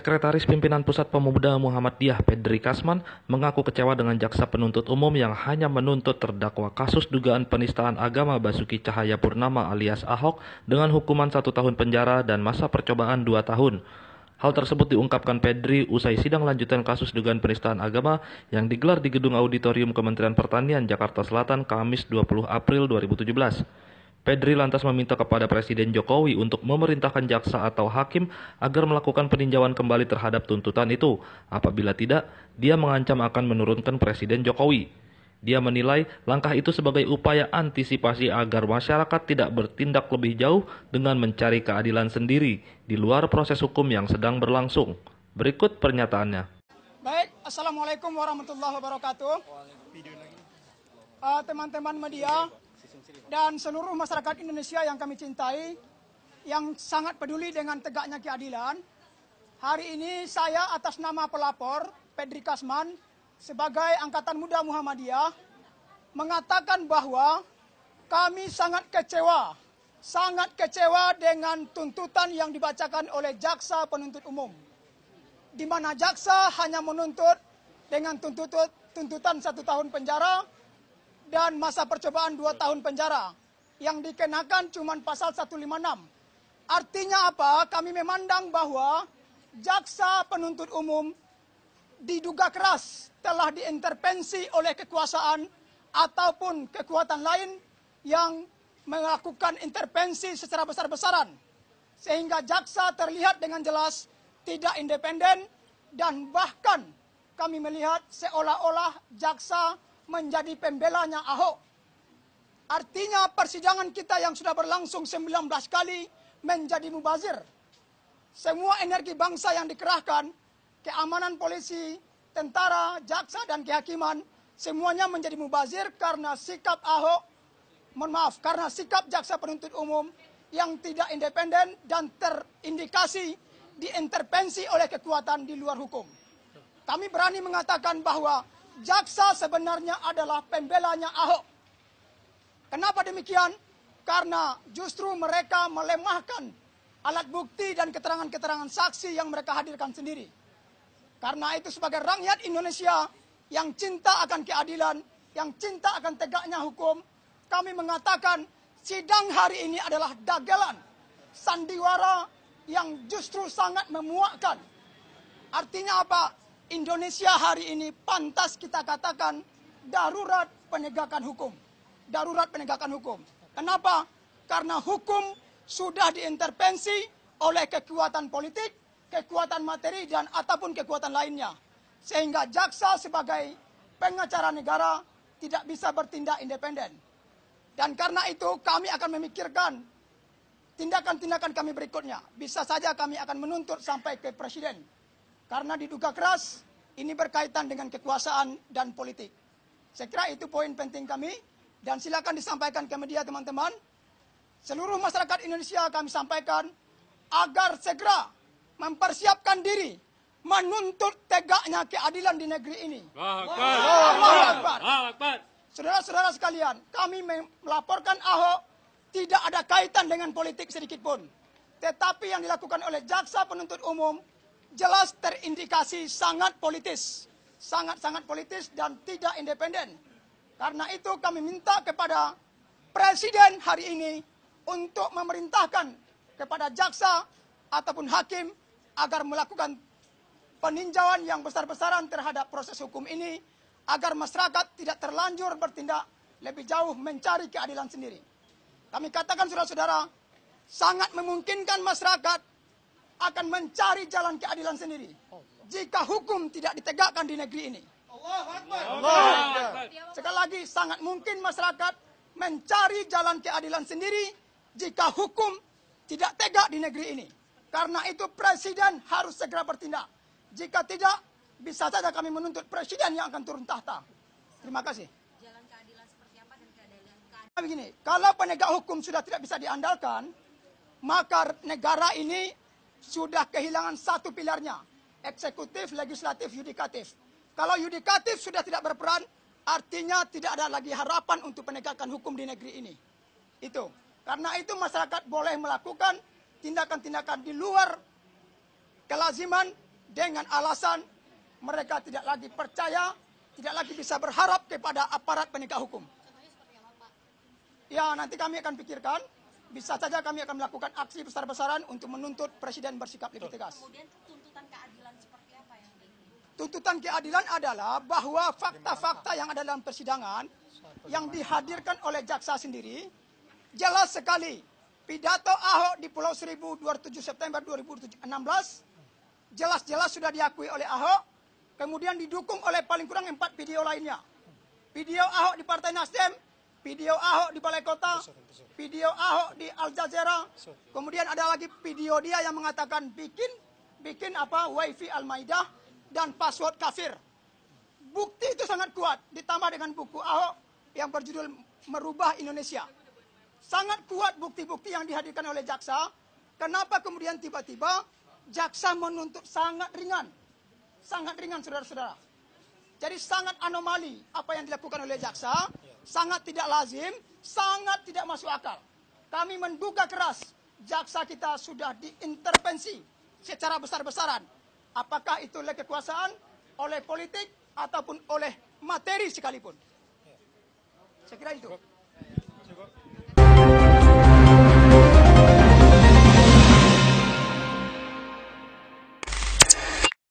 Sekretaris Pimpinan Pusat Pemuda Muhammadiyah Pedri Kasman mengaku kecewa dengan jaksa penuntut umum yang hanya menuntut terdakwa kasus dugaan penistaan agama Basuki Cahayapurnama alias Ahok dengan hukuman 1 tahun penjara dan masa percobaan 2 tahun. Hal tersebut diungkapkan Pedri usai sidang lanjutan kasus dugaan penistaan agama yang digelar di Gedung Auditorium Kementerian Pertanian, Jakarta Selatan, Kamis 20 April 2017. Pedri lantas meminta kepada Presiden Jokowi untuk memerintahkan jaksa atau hakim agar melakukan peninjauan kembali terhadap tuntutan itu. Apabila tidak, dia mengancam akan menurunkan Presiden Jokowi. Dia menilai langkah itu sebagai upaya antisipasi agar masyarakat tidak bertindak lebih jauh dengan mencari keadilan sendiri di luar proses hukum yang sedang berlangsung. Berikut pernyataannya. Baik, Assalamualaikum warahmatullahi wabarakatuh. Teman-teman media dan seluruh masyarakat Indonesia yang kami cintai, yang sangat peduli dengan tegaknya keadilan. Hari ini saya atas nama pelapor, Pedri Kasman, sebagai Angkatan Muda Muhammadiyah, mengatakan bahwa kami sangat kecewa dengan tuntutan yang dibacakan oleh jaksa penuntut umum. Di mana jaksa hanya menuntut dengan tuntutan 1 tahun penjara, dan masa percobaan 2 tahun penjara yang dikenakan cuma pasal 156. Artinya apa? Kami memandang bahwa jaksa penuntut umum diduga keras telah diintervensi oleh kekuasaan ataupun kekuatan lain yang melakukan intervensi secara besar-besaran. Sehingga jaksa terlihat dengan jelas tidak independen dan bahkan kami melihat seolah-olah jaksa menjadi pembelanya Ahok. Artinya persidangan kita yang sudah berlangsung 19 kali menjadi mubazir. Semua energi bangsa yang dikerahkan, keamanan polisi, tentara, jaksa, dan kehakiman, semuanya menjadi mubazir karena sikap Ahok, karena sikap jaksa penuntut umum yang tidak independen dan terindikasi diintervensi oleh kekuatan di luar hukum. Kami berani mengatakan bahwa jaksa sebenarnya adalah pembelanya Ahok. Kenapa demikian? Karena justru mereka melemahkan alat bukti dan keterangan-keterangan saksi yang mereka hadirkan sendiri. Karena itu sebagai rakyat Indonesia yang cinta akan keadilan, yang cinta akan tegaknya hukum, kami mengatakan sidang hari ini adalah dagelan, sandiwara yang justru sangat memuakkan. Artinya apa? Indonesia hari ini pantas kita katakan darurat penegakan hukum. Darurat penegakan hukum. Kenapa? Karena hukum sudah diintervensi oleh kekuatan politik, kekuatan materi, dan ataupun kekuatan lainnya. Sehingga jaksa sebagai pengacara negara tidak bisa bertindak independen. Dan karena itu kami akan memikirkan tindakan-tindakan kami berikutnya. Bisa saja kami akan menuntut sampai ke presiden. Karena diduga keras, ini berkaitan dengan kekuasaan dan politik. Saya kira itu poin penting kami, dan silakan disampaikan ke media teman-teman. Seluruh masyarakat Indonesia kami sampaikan agar segera mempersiapkan diri menuntut tegaknya keadilan di negeri ini. Allahu Akbar. Saudara-saudara sekalian, kami melaporkan Ahok tidak ada kaitan dengan politik sedikit pun. Tetapi yang dilakukan oleh jaksa penuntut umum jelas terindikasi sangat politis. Sangat-sangat politis dan tidak independen. Karena itu kami minta kepada Presiden hari ini untuk memerintahkan kepada jaksa ataupun hakim agar melakukan peninjauan yang besar-besaran terhadap proses hukum ini agar masyarakat tidak terlanjur bertindak lebih jauh mencari keadilan sendiri. Kami katakan saudara-saudara, sangat memungkinkan masyarakat akan mencari jalan keadilan sendiri jika hukum tidak ditegakkan di negeri ini. Allahu Akbar. Sekali lagi, sangat mungkin masyarakat mencari jalan keadilan sendiri jika hukum tidak tegak di negeri ini. Karena itu Presiden harus segera bertindak. Jika tidak, bisa saja kami menuntut Presiden yang akan turun tahta. Terima kasih. Jalan keadilan seperti apa dan keadilan? Begini, kalau penegak hukum sudah tidak bisa diandalkan, maka negara ini sudah kehilangan satu pilarnya, eksekutif, legislatif, yudikatif. Kalau yudikatif sudah tidak berperan, artinya tidak ada lagi harapan untuk penegakan hukum di negeri ini. Itu. Karena itu masyarakat boleh melakukan tindakan-tindakan di luar kelaziman dengan alasan mereka tidak lagi percaya, tidak lagi bisa berharap kepada aparat penegak hukum. Ya, nanti kami akan pikirkan. Bisa saja kami akan melakukan aksi besar-besaran untuk menuntut Presiden bersikap lebih tegas. Kemudian tuntutan keadilan seperti apa yang diinginkan? Tuntutan keadilan adalah bahwa fakta-fakta yang ada dalam persidangan yang dihadirkan oleh jaksa sendiri jelas sekali. Pidato Ahok di Pulau Seribu 27 September 2016 jelas-jelas sudah diakui oleh Ahok, kemudian didukung oleh paling kurang 4 video lainnya. Video Ahok di Partai Nasdem, video Ahok di Balai Kota, video Ahok di Al Jazeera, kemudian ada lagi video dia yang mengatakan bikin wifi Al-Maidah dan password kafir. Bukti itu sangat kuat, ditambah dengan buku Ahok yang berjudul Merubah Indonesia. Sangat kuat bukti-bukti yang dihadirkan oleh jaksa. Kenapa kemudian tiba-tiba jaksa menuntut sangat ringan? Sangat ringan, saudara-saudara. Jadi sangat anomali apa yang dilakukan oleh jaksa, sangat tidak lazim, sangat tidak masuk akal. Kami menduga keras jaksa kita sudah diintervensi secara besar-besaran. Apakah itu oleh kekuasaan, oleh politik, ataupun oleh materi sekalipun. Saya kira itu.